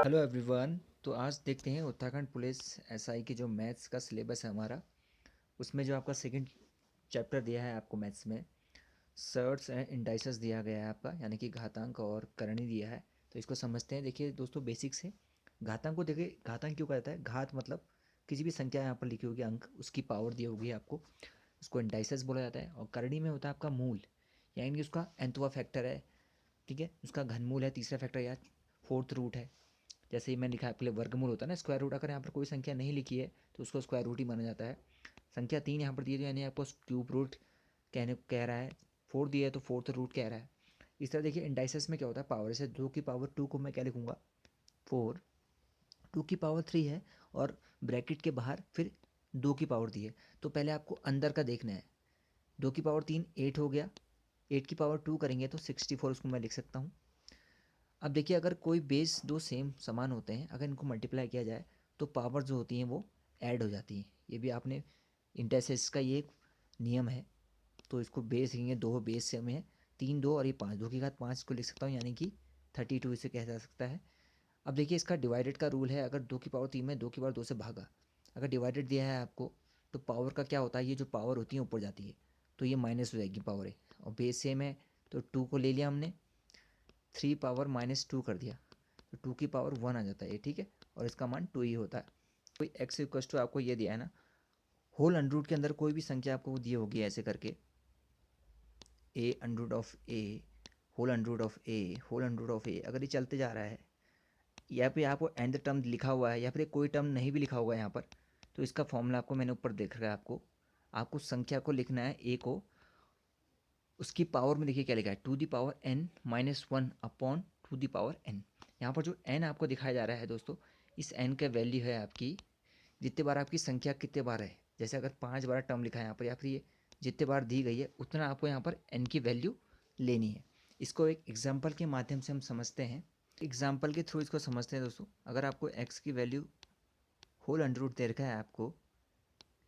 Hello everyone. तो आज देखते हैं उत्तराखंड पुलिस एसआई की जो मैथ्स का सिलेबस है हमारा, उसमें जो आपका सेकंड चैप्टर दिया है आपको मैथ्स में सर्ट्स एंड इंडाइसेस दिया गया है आपका, यानी कि घातांक और करणी दिया है। तो इसको समझते हैं। देखिए दोस्तों, बेसिक से घातांक को देखिए। घातांक क्यों कहता है? घात मतलब किसी भी संख्या यहाँ पर लिखी होगी, अंक, उसकी पावर दी होगी आपको, उसको इंडाइसेस बोला जाता है। और करणी में होता है आपका मूल, यानी कि उसका nthवा फैक्टर है, ठीक है, उसका घनमूल है, तीसरा फैक्टर या फोर्थ रूट है। जैसे ही मैंने लिखा है आपके लिए वर्गमूल होता है ना, स्क्वायर रूट। अगर यहाँ पर कोई संख्या नहीं लिखी है तो उसको स्क्वायर रूट ही माना जाता है। संख्या 3 यहाँ पर दी है, यानी आपको क्यूब रूट कह रहा है। 4 दिया है तो फोर्थ रूट कह रहा है। इस तरह देखिए इंडाइसेस में क्या होता है, पावर। जैसे 2 की पावर 2 को मैं क्या लिखूंगा, 4। 2 की पावर 3 है और ब्रैकेट के बाहर फिर 2 की पावर दी है। तो पहले आपको अंदर का देखना है। 2 की पावर 3 8 हो गया, 8 की पावर 2 करेंगे तो 64 उसको मैं लिख सकता हूँ। अब देखिए, अगर कोई बेस दो सेम समान होते हैं, अगर इनको मल्टीप्लाई किया जाए तो पावर जो होती हैं वो ऐड हो जाती हैं। ये भी आपने इंटरसेस का ये एक नियम है। तो इसको बेस लिखेंगे, दो बेस सेम है, 3 2 और ये 5, 2 की घात 5 को लिख सकता हूँ, यानी कि 32 इसे कहा जा सकता है। अब देखिए इसका डिवाइडेड का रूल है। अगर 2 की पावर 3 में 2 की पावर 2 से भागा, अगर डिवाइडेड दिया है आपको, तो पावर का क्या होता है, ये जो पावर होती है ऊपर जाती है, तो ये माइनस हो जाएगी पावर है। और बेस सेम है तो 2 को ले लिया हमने, 3 पावर -2 कर दिया, तो 2 की पावर 1 आ जाता है ये, ठीक है। और इसका मान 2 ही होता है। कोई एक्स इक्वस टू आपको ये दिया है ना, होल अंडर रूट के अंदर कोई भी संख्या आपको दी होगी ऐसे करके, A under root of A, whole under root of A, whole under root of A, अगर ये चलते जा रहा है, या फिर आपको एंड टर्म लिखा हुआ है, या फिर कोई टर्म नहीं भी लिखा होगा यहाँ पर, तो इसका फॉर्मूला आपको मैंने ऊपर देख रहा है। आपको संख्या को लिखना है, ए को, उसकी पावर में देखिए क्या लिखा है, two the power n -1 upon two the power n। यहाँ पर जो n आपको दिखाया जा रहा है दोस्तों, इस n का वैल्यू है आपकी, जितने बार आपकी संख्या कितने बार है। जैसे अगर 5 बार टर्म लिखा है यहाँ पर, या फिर ये जितने बार दी गई है उतना आपको यहाँ पर n की वैल्यू लेनी है। इसको एक एग्जाम्पल के माध्यम से हम समझते हैं। एग्जाम्पल के थ्रू इसको समझते हैं दोस्तों। अगर आपको x की वैल्यू होल अंडर रूट दे रखा है, आपको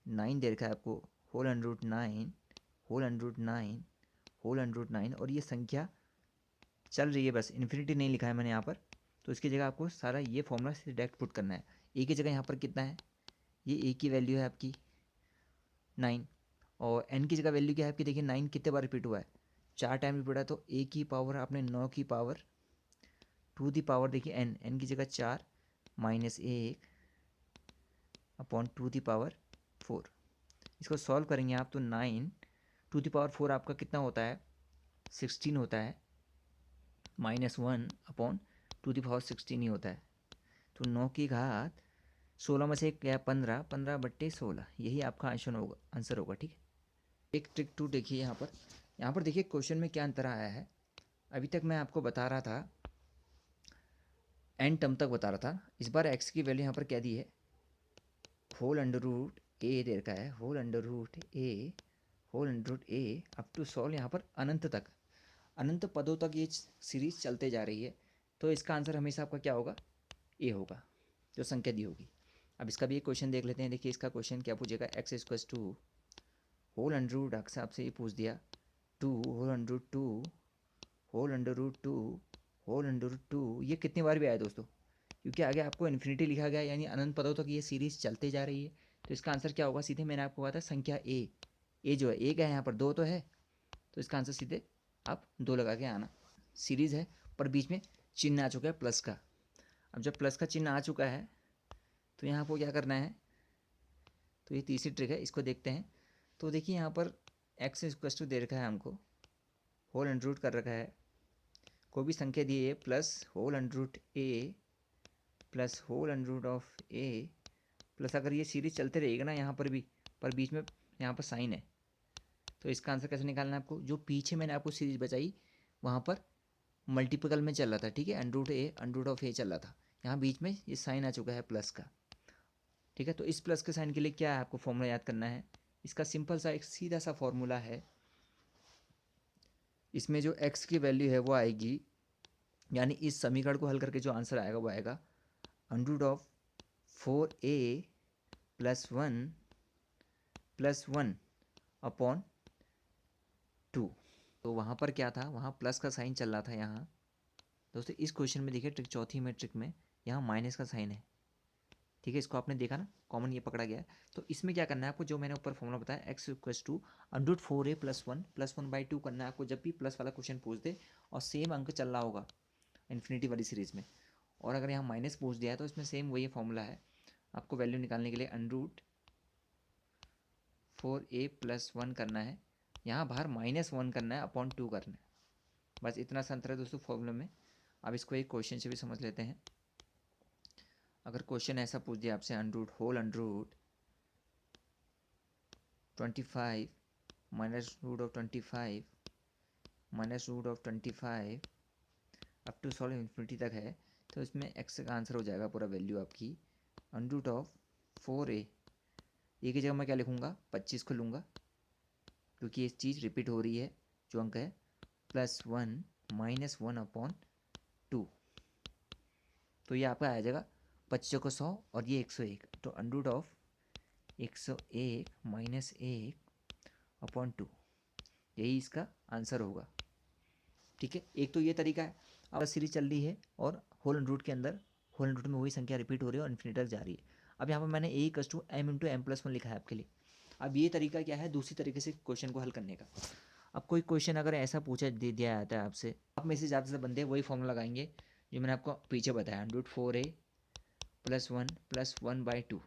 9 दे रखा है, आपको whole under root 9, whole under root 9, whole under root 9, और ये संख्या चल रही है, बस इन्फिनिटी नहीं लिखा है मैंने यहाँ पर, तो इसकी जगह आपको सारा ये फॉर्मूला डायरेक्ट पुट करना है। ए की जगह यहाँ पर कितना है, ये ए की वैल्यू है आपकी 9, और एन की जगह वैल्यू क्या है आपकी, देखिए 9 कितने बार रिपीट हुआ है, 4 टाइम रिपीट हुआ है। तो ए की पावर आपने 9 की पावर टू दी पावर, देखिए एन की जगह 4 -1 अपॉन टू दी पावर 4। इसको सॉल्व करेंगे आप तो 9 टू दी पावर 4 आपका कितना होता है, 16 होता है, -1 अपॉन टू दी पावर 16 ही होता है। तो 9 की घात 16 में से क्या, 15, 15/16, यही आपका आंसर होगा, ठीक है। एक ट्रिक टू देखिए यहाँ पर देखिए क्वेश्चन में क्या अंतर आया है। अभी तक मैं आपको बता रहा था, एन टर्म तक बता रहा था। इस बार एक्स की वैल्यू यहाँ पर क्या दी है, होल अंडर रूट ए दे रखा है, whole under root A, whole under root A, up to solve यहाँ पर अनंत तक, अनंत पदों तक ये सीरीज चलते जा रही है। तो इसका आंसर हमेशा आपका क्या होगा, ए होगा, जो संख्या दी होगी। अब इसका भी एक क्वेश्चन देख लेते हैं। देखिए इसका क्वेश्चन क्या पूछेगा, X equals to whole under root, अक्सर आपसे ये पूछ दिया, 2 whole under root 2, whole under root 2, whole under root 2। ये कितनी बार भी आया दोस्तों, क्योंकि आगे आपको इन्फिनिटी लिखा गया है, यानी अनंत पदों तक ये सीरीज चलते जा रही है। तो इसका आंसर क्या होगा, सीधे मैंने आपको कहा था संख्या ए जो है, ए क्या है यहाँ पर, 2 तो है, तो इसका आंसर सीधे आप 2 लगा के आना। सीरीज़ है पर बीच में चिन्ह आ चुका है प्लस का। अब जब प्लस का चिन्ह आ चुका है तो यहाँ आपको क्या करना है, तो ये तीसरी ट्रिक है, इसको देखते हैं। तो देखिए यहाँ पर एक्स इक्वल्स टू दे रखा है हमको, होल अंडर रूट कर रखा है, कोई भी संख्या दी है, plus whole under root A plus whole under root of A, plus अगर ये सीरीज चलते रहेगा ना यहाँ पर भी, पर बीच में यहाँ पर साइन है, तो इसका आंसर कैसे निकालना है आपको, जो पीछे मैंने आपको सीरीज बचाई वहाँ पर मल्टीपल में चल रहा था, ठीक है, under root A under root of A चल रहा था, यहाँ बीच में ये साइन आ चुका है प्लस का, ठीक है। तो इस प्लस के साइन के लिए क्या है, आपको फॉर्मूला याद करना है। इसका सिंपल सा एक सीधा सा फॉर्मूला है। इसमें जो एक्स की वैल्यू है वो आएगी, यानी इस समीकरण को हल करके जो आंसर आएगा वो आएगा under root of 4a plus one upon 2। तो वहाँ पर क्या था, वहाँ प्लस का साइन चल रहा था यहाँ दोस्तों। इस क्वेश्चन में देखिए ट्रिक, चौथी में ट्रिक में यहाँ माइनस का साइन है, ठीक है, इसको आपने देखा ना, कॉमन ये पकड़ा गया है। तो इसमें क्या करना है आपको, जो मैंने ऊपर फॉर्मूला बताया x equals to under 4a + 1 / 2 करना है आपको, जब भी प्लस वाला क्वेश्चन पूछ दे और सेम अंक चल रहा होगा इन्फिनिटी वाली सीरीज में। और अगर यहाँ माइनस पूछ दिया है तो इसमें सेम वही फॉर्मूला है आपको वैल्यू निकालने के लिए, √4a + 1 करना है, यहाँ बाहर -1 करना है अपॉन 2 करना है, बस इतना सा अंतर है दोस्तों फॉर्मूले में। अब इसको एक क्वेश्चन से भी समझ लेते हैं। अगर क्वेश्चन ऐसा पूछ दिया आपसे, √25 -√25 -√25 अप टू सॉल्व इन्फिनिटी तक है, तो इसमें x का आंसर हो जाएगा पूरा वैल्यू आपकी √4a। ए की जगह मैं क्या लिखूँगा, 25 को लूँगा क्योंकि ये चीज़ रिपीट हो रही है जो अंक है, +1 -1 अपॉन 2, तो ये आपका आ जाएगा 25 को 100 और ये 101, तो √101 - 1 अपॉन 2, यही इसका आंसर होगा। ठीक है, एक तो ये तरीका है। अब सीरीज चल रही है और होल एंड रूट के अंदर, होल एंड रूट में वही संख्या रिपीट हो रही है और इन्फिनिटी तक जा रही है। अब यहाँ पर मैंने a = m × m+1 लिखा है आपके लिए। अब ये तरीका क्या है दूसरी तरीके से क्वेश्चन को हल करने का। अब कोई क्वेश्चन अगर ऐसा पूछा दे दिया जाता है आपसे, आप में से ज़्यादा से बंदे वही फॉर्मूला लगाएंगे जो मैंने आपको पीछे बताया, √4a + 1 + 1/2,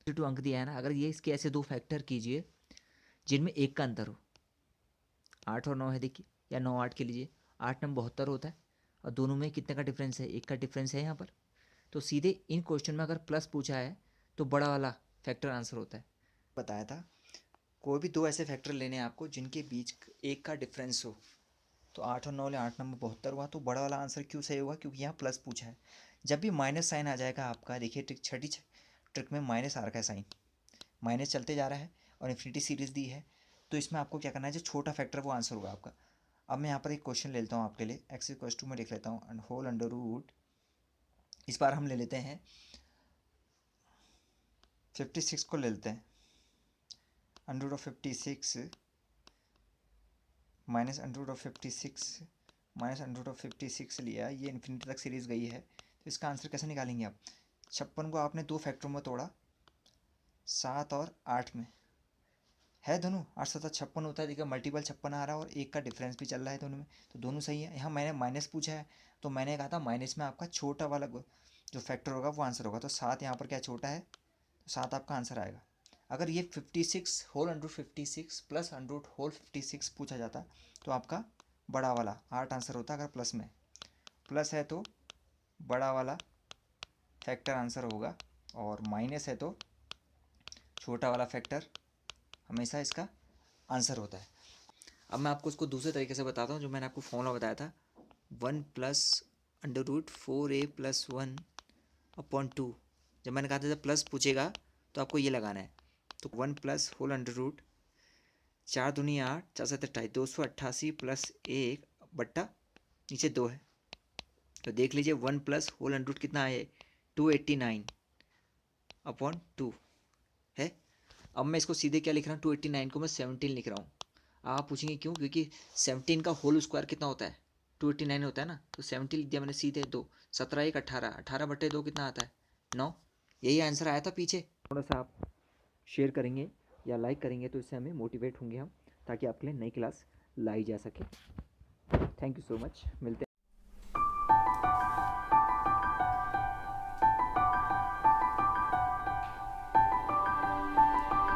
2 अंक दिया है ना। अगर ये इसके ऐसे दो फैक्टर कीजिए जिनमें एक का अंतर हो, 8 और 9 है देखिए, या 9 8 के लीजिए, 8 9 72 होता है और दोनों में कितने का डिफरेंस है, एक का डिफरेंस है यहाँ पर। तो सीधे इन क्वेश्चन में अगर प्लस पूछा है तो बड़ा वाला फैक्टर आंसर होता है। बताया था कोई भी दो ऐसे फैक्टर लेने हैं आपको जिनके बीच एक का डिफरेंस हो, तो 8 और 9 ले 8 9 72 हुआ, तो बड़ा वाला आंसर क्यों सही होगा, क्योंकि यहाँ प्लस पूछा है। जब भी माइनस साइन आ जाएगा आपका, देखिए छठी ट्रिक में माइनस आ रखा है साइन, माइनस चलते जा रहा है और इन्फिनिटी सीरीज दी है, तो इसमें आपको क्या करना है, जो छोटा फैक्टर वो आंसर होगा आपका। अब मैं यहाँ पर एक क्वेश्चन ले लेता हूँ आपके लिए, x = में लिख लेता हूँ होल अंडर रूट, इस बार हम ले लेते हैं 56 को ले लेते हैं, √56 -√56 लिया, ये इन्फिनिटी तक सीरीज गई है, तो इसका आंसर कैसे निकालेंगे आप। 56 को आपने दो फैक्टरों में तोड़ा, 7 और 8 में है, दोनों 8 7 56 होता है, देखिए मल्टीपल 56 आ रहा है और एक का डिफरेंस भी चल रहा है दोनों में, तो दोनों सही है। यहाँ मैंने माइनस पूछा है तो मैंने कहा था माइनस में आपका छोटा वाला जो फैक्टर होगा वो आंसर होगा, तो 7 यहाँ पर क्या छोटा है, तो 7 आपका आंसर आएगा। अगर ये 56 whole under 56 plus under whole 56 पूछा जाता तो आपका बड़ा वाला 8 आंसर होता। अगर प्लस में प्लस है तो बड़ा वाला फैक्टर आंसर होगा, और माइनस है तो छोटा वाला फैक्टर हमेशा इसका आंसर होता है। अब मैं आपको उसको दूसरे तरीके से बताता हूँ, जो मैंने आपको फॉर्मूला बताया था, 1 + √4a + 1 अपॉन 2। जब मैंने कहा था जब प्लस पूछेगा तो आपको ये लगाना है, तो 1 + होल अंडर रूट 4 दूनी 8 4 7 28 288 + 1 बट्टा नीचे 2 है, तो देख लीजिए 1 + होल अंडर रूट कितना है, 289 अपॉन 2 है। अब मैं इसको सीधे क्या लिख रहा हूँ, 289 को मैं 17 लिख रहा हूँ। आप पूछेंगे क्यों, क्योंकि 17 का होल स्क्वायर कितना होता है, 289 होता है ना, तो 70 लिख दिया मैंने सीधे। 2 17 1 18, 18/2 कितना आता है, 9। यही आंसर आया था पीछे। थोड़ा सा आप शेयर करेंगे या लाइक करेंगे तो इससे हमें मोटिवेट होंगे हम, ताकि आपके लिए नई क्लास लाई जा सके। थैंक यू सो मच, मिलते हैं।